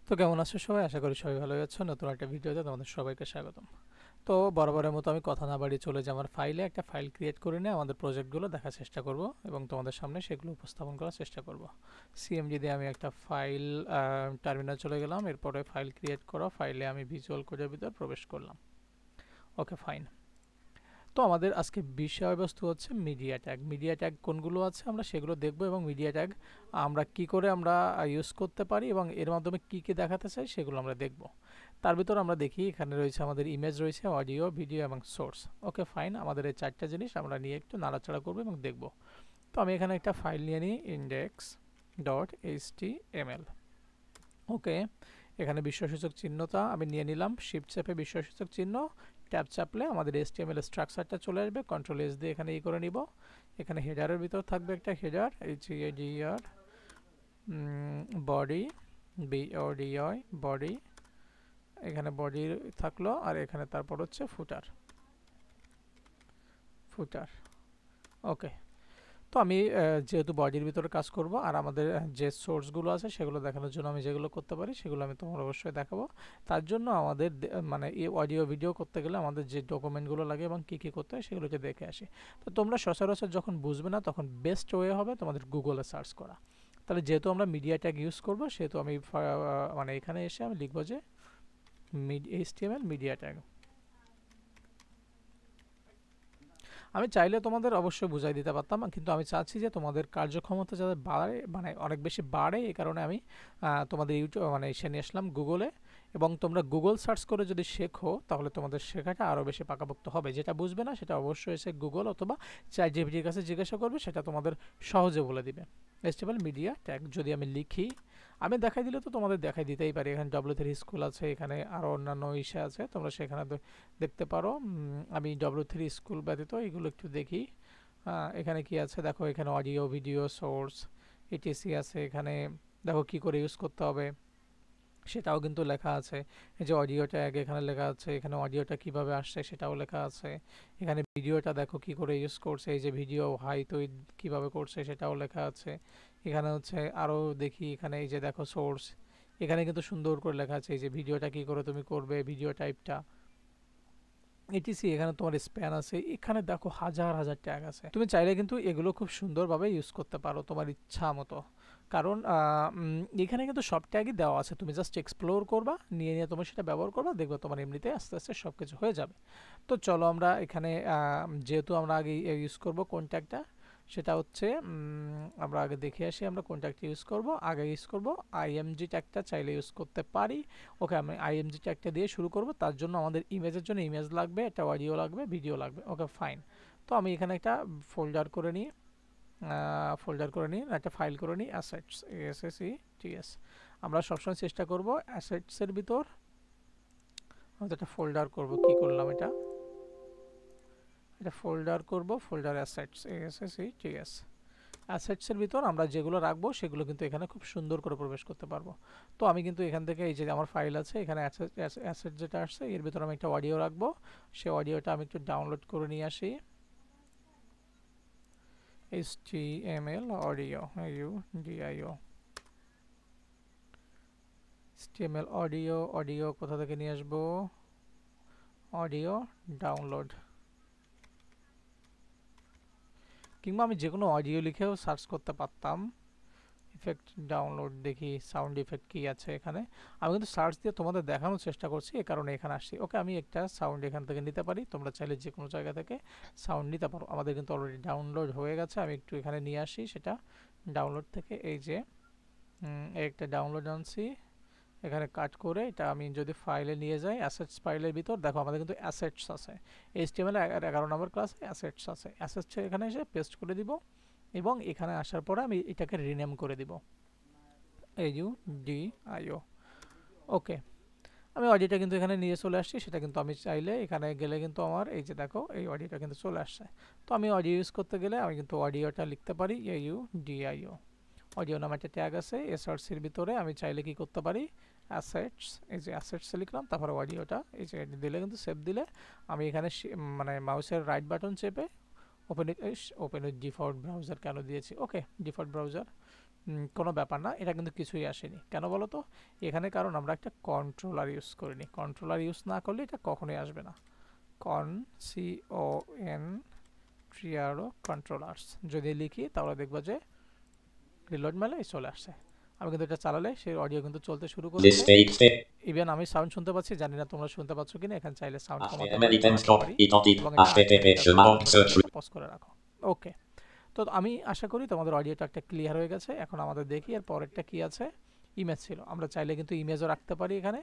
তো কেমন আছো সবাই? আশা করি সবাই ভালো আছো। নতুন একটা ভিডিওতে তোমাদের সবাইকে স্বাগতম। তো বরাবরের মতো আমি কথা না বাড়িয়ে চলে যাই আমার ফাইলে। একটা ফাইল ক্রিয়েট করে নিয়ে আমাদের প্রজেক্টগুলো দেখার চেষ্টা করব এবং তোমাদের সামনে সেগুলো উপস্থাপন করার চেষ্টা করব। সিএমডি দিয়ে আমি একটা ফাইল টার্মিনাল চলে গেলাম। এরপরে ফাইল ক্রিয়েট করা ফাইলে আমি ভিজুয়াল কোডের ভিতর প্রবেশ করলাম। ওকে, ফাইন। তো আমাদের আজকে বিষয়বস্তু হচ্ছে মিডিয়া ট্যাগ। মিডিয়া ট্যাগ কোনগুলো আছে আমরা সেগুলো দেখব এবং মিডিয়া ট্যাগ আমরা কি করে আমরা ইউজ করতে পারি এবং এর মাধ্যমে কি কি দেখাতে চাই সেগুলো আমরা দেখব। তার ভিতর আমরা দেখি এখানে রয়েছে আমাদের ইমেজ রয়েছে, অডিও, ভিডিও এবং সোর্স। ওকে, ফাইন। আমাদের এই চারটা জিনিস আমরা নিয়ে একটু নাড়াচাড়া করবো এবং দেখব। তো আমি এখানে একটা ফাইল নিয়ে নিই, index.html। ওকে, এখানে বিস্ময়সূচক চিহ্নটা আমি নিয়ে নিলাম। শিফট চেপে বিস্ময়সূচক চিহ্ন ট্যাব চাপলে আমাদের HTML স্ট্রাকচারটা চলে আসবে। কন্ট্রোল এস দিয়ে এখানে করে নিব। এখানে হেডারের ভিতর থাকবে একটা header, HEADR, body, BODY, body. এখানে বডি থাকলো আর এখানে তারপর হচ্ছে ফুটার। ফুটার ওকে। তো আমি যেহেতু বডির ভিতরে কাজ করব আর আমাদের যে সোর্সগুলো আছে সেগুলো দেখানোর জন্য আমি যেগুলো করতে পারি সেগুলো আমি তোমার অবশ্যই দেখাবো। তার জন্য আমাদের মানে এই অডিও ভিডিও করতে গেলে আমাদের যে ডকুমেন্টগুলো লাগে এবং কী কী করতে হয় সেগুলোকে দেখে আসি। তো তোমরা সচরাচর যখন বুঝবে না তখন বেস্ট ওয়ে হবে তোমাদের গুগলে সার্চ করা। তাহলে যেহেতু আমরা মিডিয়া ট্যাগ ইউজ করব সেহেতু আমি মানে এখানে এসে আমি লিখবো যে HTML মিডিয়া ট্যাগ। আমি চাইলে তোমাদের অবশ্যই বুঝাই দিতে পারতাম, কিন্তু আমি চাচ্ছি যে তোমাদের কার্যক্ষমতা যাতে বাড়ে, মানে অনেক বেশি বাড়ে। এই কারণে আমি তোমাদের ইউটিউব মানে এসে নিয়ে আসলাম গুগলে। এবং তোমরা গুগল সার্চ করে যদি শেখো তাহলে তোমাদের শেখাটা আরও বেশি পাকাপোক্ত হবে। যেটা বুঝবে না সেটা অবশ্যই এসে গুগল অথবা চ্যাটজিপিটির কাছে জিজ্ঞাসা করবে, সেটা তোমাদের সহজে বলে দিবে। HTML মিডিয়া ট্যাগ যদি আমি লিখি, আমি দেখাই দিলে তো তোমাদের দেখাই দিতেই পারি। এখানে W3 স্কুল আছে, এখানে আরও অন্যান্য ইসে আছে, তোমরা সেখানে দেখতে পারো। আমি W3 স্কুল ব্যতীত এগুলো একটু দেখি। এখানে কি আছে দেখো, এখানে অডিও, ভিডিও, সোর্স, ETC আছে। এখানে দেখো কি করে ইউজ করতে হবে সেটাও কিন্তু লেখা আছে। এই যে অডিও ট্যাগ এখানে লেখা আছে, এখানে অডিওটা কিভাবে আসছে সেটাও লেখা আছে। এখানে ভিডিওটা দেখো কি করে ইউজ করছে, এই যে ভিডিও হাইট উইথ কীভাবে করছে সেটাও লেখা আছে। এখানে হচ্ছে আরও দেখি, এখানে এই যে দেখো সোর্স, এখানে কিন্তু সুন্দর করে লেখা আছে এই যে ভিডিওটা কি করে তুমি করবে, ভিডিও টাইপটা, ETC। এখানে তোমার স্প্যান আছে, এখানে দেখো হাজার হাজার ট্যাগ আছে। তুমি চাইলে কিন্তু এগুলো খুব সুন্দরভাবে ইউজ করতে পারো তোমার ইচ্ছা মতো। কারণ এখানে কিন্তু সব ট্যাগই দেওয়া আছে, তুমি জাস্ট এক্সপ্লোর করবা, নিয়ে নিয়ে তোমার সেটা ব্যবহার করবা, দেখবে তোমার এমনিতে আস্তে আস্তে সব কিছু হয়ে যাবে। তো চলো আমরা এখানে যেহেতু আমরা আগে ইউজ করব কোন ট্যাগটা, সেটা হচ্ছে আমরা আগে দেখে আসি আমরা কোন ট্যাগটা ইউজ করব। আগে ইউজ করব IMG ট্যাগটা, চাইলে ইউজ করতে পারি। ওকে, আমি IMG ট্যাগটা দিয়ে শুরু করব। তার জন্য আমাদের ইমেজের জন্য ইমেজ লাগবে, একটা অডিও লাগবে, ভিডিও লাগবে। ওকে, ফাইন। তো আমি এখানে একটা ফোল্ডার করে নিই, একটা ফাইল করে নিই, অ্যাসেটস, ASSETS। আমরা সবসময় চেষ্টা করব অ্যাসেটসের ভিতর আমাদের একটা ফোল্ডার করব। কি করলাম, এটা ফোল্ডার করব, ফোল্ডার অ্যাসেটস, ASSETS। অ্যাসেটসের ভিতর আমরা যেগুলো রাখবো সেগুলো কিন্তু এখানে খুব সুন্দর করে প্রবেশ করতে পারবো। তো আমি কিন্তু এখান থেকে এই যে আমার ফাইল আছে, এখানে অ্যাসেট যেটা আসছে এর ভিতর আমি একটা অডিও রাখবো। সেই অডিওটা আমি একটু ডাউনলোড করে নিয়ে আসি। HTML audio, UDIO, HTML audio কোথা থেকে নিয়ে আসবো, অডিও ডাউনলোড। কিংবা আমি যে কোনো অডিও লিখেও সার্চ করতে পারতাম। ইফেক্ট ডাউনলোড, দেখি সাউন্ড ইফেক্ট কি আছে এখানে। আমি কিন্তু সার্চ দিয়ে তোমাদের দেখানোর চেষ্টা করছি, এ কারণে এখানে আসছি। ওকে, আমি একটা সাউন্ড এখান থেকে নিতে পারি, তোমরা চাইলে যে কোনো জায়গা থেকে সাউন্ড নিতে পারো। আমাদের কিন্তু অলরেডি ডাউনলোড হয়ে গেছে, আমি একটু এখানে নিয়ে আসি সেটা ডাউনলোড থেকে। এই যে একটা ডাউনলোড আনছি, এখানে কাট করে এটা আমি যদি ফাইলে নিয়ে যাই, অ্যাসেটস ফাইলের ভিতর দেখো আমাদের কিন্তু অ্যাসেটস আছে। HTML 11 নম্বর ক্লাসে অ্যাসেটস আছে। অ্যাসেটস এখানে এসে পেস্ট করে দিব এবং এখানে আসার পরে আমি এটাকে রিনেম করে দিব AUDIO। ওকে, আমি অডিওটা কিন্তু এখানে নিয়ে চলে আসছি। সেটা কিন্তু আমি চাইলে এখানে গেলে কিন্তু আমার এই যে দেখো এই অডিওটা কিন্তু চলে আসছে। তো আমি অডিও ইউজ করতে গেলে আমি কিন্তু অডিওটা লিখতে পারি AUDIO। অডিও নামে একটা ট্যাগ আছে এসআরসির ভিতরে। আমি চাইলে কি করতে পারি, অ্যাসেটস, এই যে অ্যাসেটস লিখলাম, তারপরে অডিওটা এই যে দিলে কিন্তু সেভ দিলে আমি এখানে মানে মাউসের রাইট বাটন চেপে ওপেন উইথ ডিফল্ট ব্রাউজার কেন দিয়েছি, ওকে ডিফল্ট ব্রাউজার, কোনো ব্যাপার না, এটা কিন্তু কিছুই আসেনি। কেন বলো তো? এখানে কারণ আমরা একটা কন্ট্রোলার ইউজ করিনি। কন্ট্রোলার ইউজ না করলে এটা কখনোই আসবে না। CON ট্রিয়ারো কন্ট্রোলার্স যদি লিখি তাহলে দেখবো যে রিলোড মেলে চলে আসছে। আমি কিন্তু এটা চালালে সেই অডিও কিন্তু চলতে শুরু করেছে। ইভেন আমি সাউন্ড শুনতে পাচ্ছি, জানি না তোমরা শুনতে পাচ্ছ কিনা। এখানে চাইলে সাউন্ড কমাতে পারি, বাড়াতে পারি, এবং এটা পজ করে রাখো। ওকে, তো আমি আশা করি তোমাদের অডিওটা একটা ক্লিয়ার হয়ে গেছে। এখন আমাদের দেখি এর পরেরটা কি আছে। ইমেজ ছিল, আমরা চাইলে কিন্তু ইমেজও রাখতে পারি এখানে।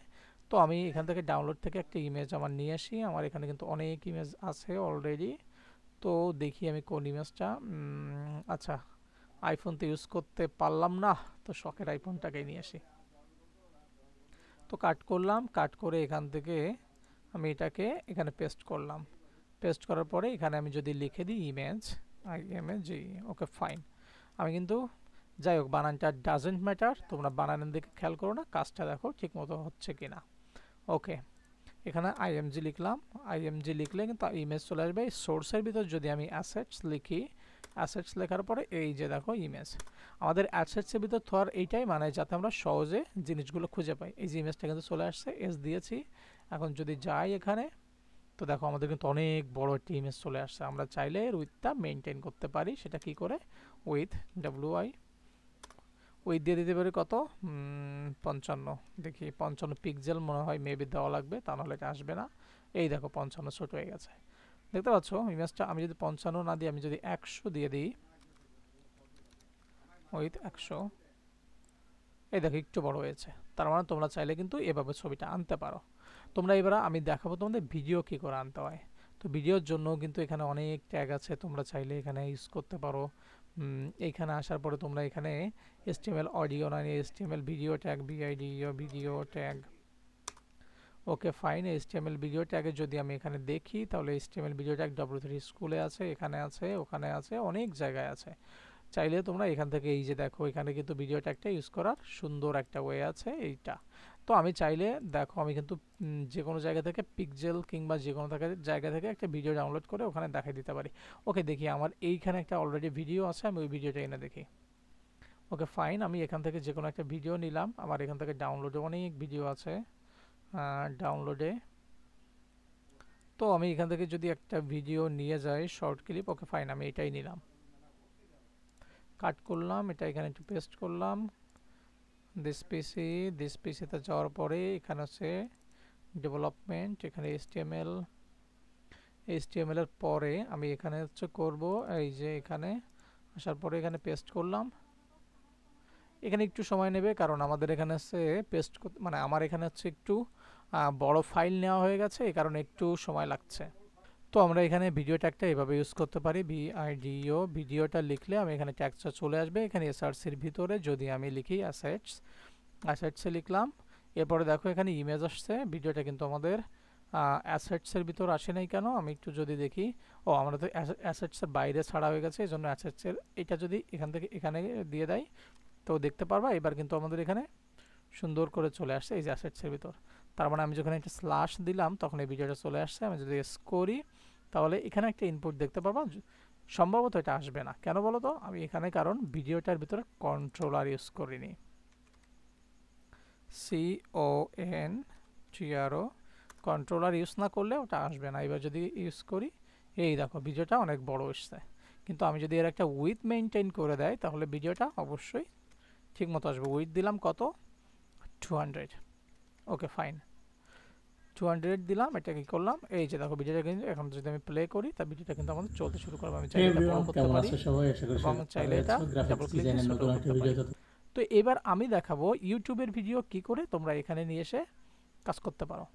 তো আমি এখান থেকে ডাউনলোড থেকে একটা ইমেজ আমার নিয়ে আসি। আমার এখানে কিন্তু অনেক ইমেজ আছে অলরেডি। তো দেখি আমি কোন ইমেজটা, আচ্ছা আইফোন তো ইউজ করতে পারলাম না, তো শখের আইফোনটাকেই নিয়ে আসি। তো কাট করলাম, কাট করে এখান থেকে আমি এটাকে এখানে পেস্ট করলাম। পেস্ট করার পরে এখানে আমি যদি লিখে দিই ইমেজ, IMAG, ওকে ফাইন। আমি কিন্তু যাই হোক, বানানটা ডাজেন্ট ম্যাটার, তোমরা বানানের দিকে খেয়াল করো না, কাজটা দেখো ঠিক মতো হচ্ছে কিনা। ওকে, এখানে IMG লিখলাম। IMG লিখলে কিন্তু ইমেজ চলে আসবে। সোর্সের ভিতর যদি আমি অ্যাসেটস লিখি, অ্যাসেটস লেখার পরে এই যে দেখো ইমেজ। আমাদের অ্যাসেটসের ভিতর থর এইটাই মানে যাতে আমরা সহজে জিনিসগুলো খুঁজে পাই। এই যে ইমেজটা কিন্তু চলে আসছে, এস দিয়েছি। এখন যদি যাই এখানে, তো দেখো আমাদের কিন্তু অনেক বড় একটি ইমেজ চলে আসছে। আমরা চাইলে এর উইথটা মেনটেন করতে পারি। সেটা কি করে? উইথ WI, উইথ দিয়ে দিতে পারি কত, 55। দেখি 55 পিক্সেল মনে হয় মেবি দেওয়া লাগবে, তা নাহলে এটা আসবে না। এই দেখো 55 ছোট হয়ে গেছে, দেখতে পাচ্ছ ইমেজটা। আমি যদি 55 না দিই, আমি যদি 100 দিয়ে দিই, উইথ 100, এই দেখো একটু বড় হয়েছে। তার মানে তোমরা চাইলে কিন্তু এভাবে ছবিটা আনতে পারো। তোমরা এবার আমি দেখাবো তোমাদের ভিডিও কি করে আনতে হয়। তো ভিডিওর জন্য কিন্তু এখানে অনেক ট্যাগ আছে, তোমরা চাইলে এখানে ইউজ করতে পারো। এইখানে আসার পরে তোমরা এখানে HTML অডিও না নিয়ে HTML video tag, VIDEO video tag, okay fine. HTML video ট্যাগে যদি আমি এখানে দেখি, তাহলে HTML ভিডিও ট্যাগ W3 স্কুলে আছে, এখানে আছে, ওখানে আছে, অনেক জায়গায় আছে। চাইলে তোমরা এখান থেকে এই যে দেখো এখানে কিন্তু ভিডিও ট্যাগটা ইউজ করার সুন্দর একটা ওয়ে আছে এইটা। তো আমি চাইলে দেখো আমি কিন্তু যে কোনো জায়গা থেকে পিক্সেল কিংবা যে কোনো জায়গা থেকে একটা ভিডিও ডাউনলোড করে ওখানে দেখাই দিতে পারি। ওকে, দেখি আমার এইখানে একটা অলরেডি ভিডিও আছে, আমি ওই ভিডিওটা এনে দেখি। ওকে ফাইন, আমি এখান থেকে যে কোনো একটা ভিডিও নিলাম। আমার এখান থেকে ডাউনলোডে অনেক ভিডিও আছে, ডাউনলোডে। তো আমি এখান থেকে যদি একটা ভিডিও নিয়ে যাই শর্ট ক্লিপ, ওকে ফাইন, আমি এটাই নিলাম, কাট করলাম, এটা এখানে একটু পেস্ট করলাম। দিস পিসিতে যাওয়ার পরে এখানে আছে ডেভেলপমেন্ট, এখানে HTML এর পরে আমি এখানে হচ্ছে করব এই যে এখানে আসার পরে এখানে পেস্ট করলাম। এখানে একটু সময় নেবে কারণ আমাদের এখানে আছে পেস্ট মানে আমার এখানে হচ্ছে একটু বড় ফাইল নেওয়া হয়ে গেছে, এই কারণে একটু সময় লাগছে। তো আমরা এখানে ভিডিও ট্যাগটা এভাবে ইউজ করতে পারি, VIDEO ভিডিওটা লিখলে আমি এখানে ট্যাগটা চলে আসবে। এখানে SRCর ভিতরে যদি আমি লিখি অ্যাসেটসে লিখলাম, এরপরে দেখো এখানে ইমেজ আসছে। ভিডিওটা কিন্তু আমাদের অ্যাসেটসের ভিতর আসে নাই কেন, আমি একটু যদি দেখি, ও আমরা তো অ্যাসেটসের বাইরে ছাড়া হয়ে গেছে, এই জন্য অ্যাসেটসের এটা যদি এখান থেকে এখানে দিয়ে দেয় তো দেখতে পারবা এবার কিন্তু আমাদের এখানে সুন্দর করে চলে আসছে এই যে অ্যাসেটসের ভিতর। তার মানে আমি যখন একটা স্ল্যাশ দিলাম তখন এই ভিডিওটা চলে আসছে। আমি যদি এস করি তাহলে এখানে একটা ইনপুট দেখতে পারবা, সম্ভবত এটা আসবে না। কেন বলো তো? আমি এখানে কারণ ভিডিওটার ভিতরে কন্ট্রোলার ইউজ করিনি, CONTRO কন্ট্রোলার ইউজ না করলে ওটা আসবে না। এবার যদি ইউজ করি, এই দেখো ভিডিওটা অনেক বড় এসছে। কিন্তু আমি যদি এর একটা উইথ মেনটেন করে দেয় তাহলে ভিডিওটা অবশ্যই ঠিক মতো আসবে। উইথ দিলাম কত, 200, ওকে ফাইন, 200 দিলাম। এটা কি করলাম, এই যে দেখো ভিডিওটা কিন্তু এখন যদি আমি প্লে করি তা ভিডিওটা কিন্তু আমাদের চলতে শুরু করবে। আমি চাইলে এটা বড় করতে পারি এবং চাইলে এটা ডাবল ক্লিক দিয়ে ছোট করতে পারি। তো এবার আমি দেখাবো ইউটিউবের ভিডিও কি করে তোমরা এখানে নিয়ে এসে কাজ করতে পারো।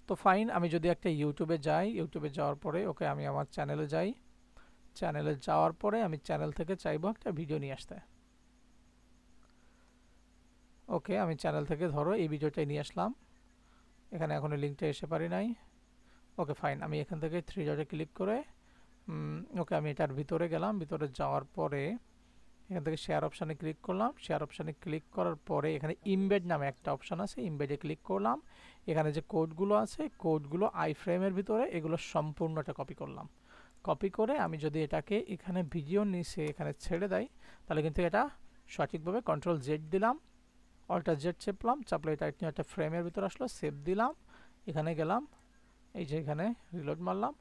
তো ফাইন, আমি যদি একটা ইউটিউবে যাই, ইউটিউবে যাওয়ার পরে ওকে আমি আমার চ্যানেলে যাই। চ্যানেলে যাওয়ার পরে আমি চ্যানেল থেকে চাইবো একটা ভিডিও নিয়ে আসতে। ওকে, আমি চ্যানেল থেকে ধরো এই ভিডিওটাই নিয়ে আসলাম। এখানে এখনো লিঙ্কটা এসে পারি নাই। ওকে ফাইন, আমি এখান থেকে থ্রি ডটে ক্লিক করে ওকে আমি এটার ভিতরে গেলাম। ভিতরে যাওয়ার পরে এখান থেকে শেয়ার অপশানে ক্লিক করলাম। শেয়ার অপশানে ক্লিক করার পরে এখানে ইমবেড নামে একটা অপশান আছে, ইমবেডে ক্লিক করলাম। এখানে যে কোডগুলো আছে কোডগুলো আইফ্রেমের ভিতরে এগুলো সম্পূর্ণটা কপি করলাম। কপি করে আমি যদি এটাকে এখানে ভিডিও নিচে এখানে ছেড়ে দেই, তাহলে কিন্তু এটা সঠিকভাবে কন্ট্রোল জেড দিলাম, অল্টার জেড চেপলাম, চাপলে এটা একটা ফ্রেমের ভিতর আসলো, সেভ দিলাম, এখানে গেলাম, এই যে এখানে রিলোড মারলাম,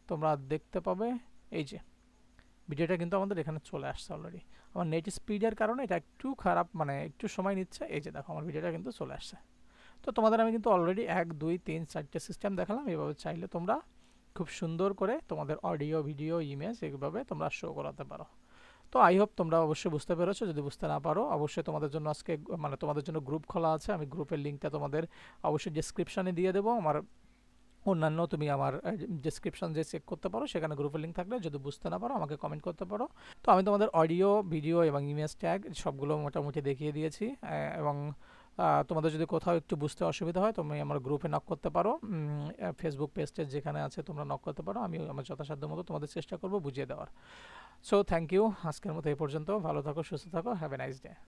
তোমরা দেখতে পাবে এই যে ভিডিওটা কিন্তু আমাদের এখানে চলে আসছে অলরেডি। আমার নেট স্পিডের কারণে এটা একটু খারাপ, মানে একটু সময় নিচ্ছে। এই যে দেখো আমার ভিডিওটা কিন্তু চলে আসছে। তো তোমাদের আমি কিন্তু অলরেডি 1 2 3 4টে সিস্টেম দেখালাম। এভাবে চাইলে তোমরা খুব সুন্দর করে তোমাদের অডিও, ভিডিও, ইমেজ এইভাবে তোমরা শো করাতে পারো। তো আই হোপ তোমরা অবশ্যই বুঝতে পেরেছো। যদি বুঝতে না পারো অবশ্যই তোমাদের জন্য আজকে মানে তোমাদের জন্য গ্রুপ খোলা আছে, আমি গ্রুপের লিঙ্কটা তোমাদের অবশ্যই ডেসক্রিপশনে দিয়ে দেবো। আমার অন্যান্য তুমি আমার ডেসক্রিপশন যে চেক করতে পারো, সেখানে গ্রুপের লিঙ্ক থাকলে যদি বুঝতে না পারো আমাকে কমেন্ট করতে পারো। তো আমি তোমাদের অডিও, ভিডিও এবং ইমেজ ট্যাগ সবগুলো মোটামুটি দেখিয়ে দিয়েছি। এবং তোমাদের যদি কোথাও একটু বুঝতে অসুবিধা হয় তুমি আমার গ্রুপে নক করতে পারো, ফেসবুক পেজটা যেখানে আছে তোমরা নক করতে পারো, আমি আমার যথাসাধ্য মতো তোমাদের চেষ্টা করবো বুঝিয়ে দেওয়ার। সো থ্যাংক ইউ, আজকের মতো এই পর্যন্ত। ভালো থাকো, সুস্থ থাকো, হ্যাভ এ নাইস ডে।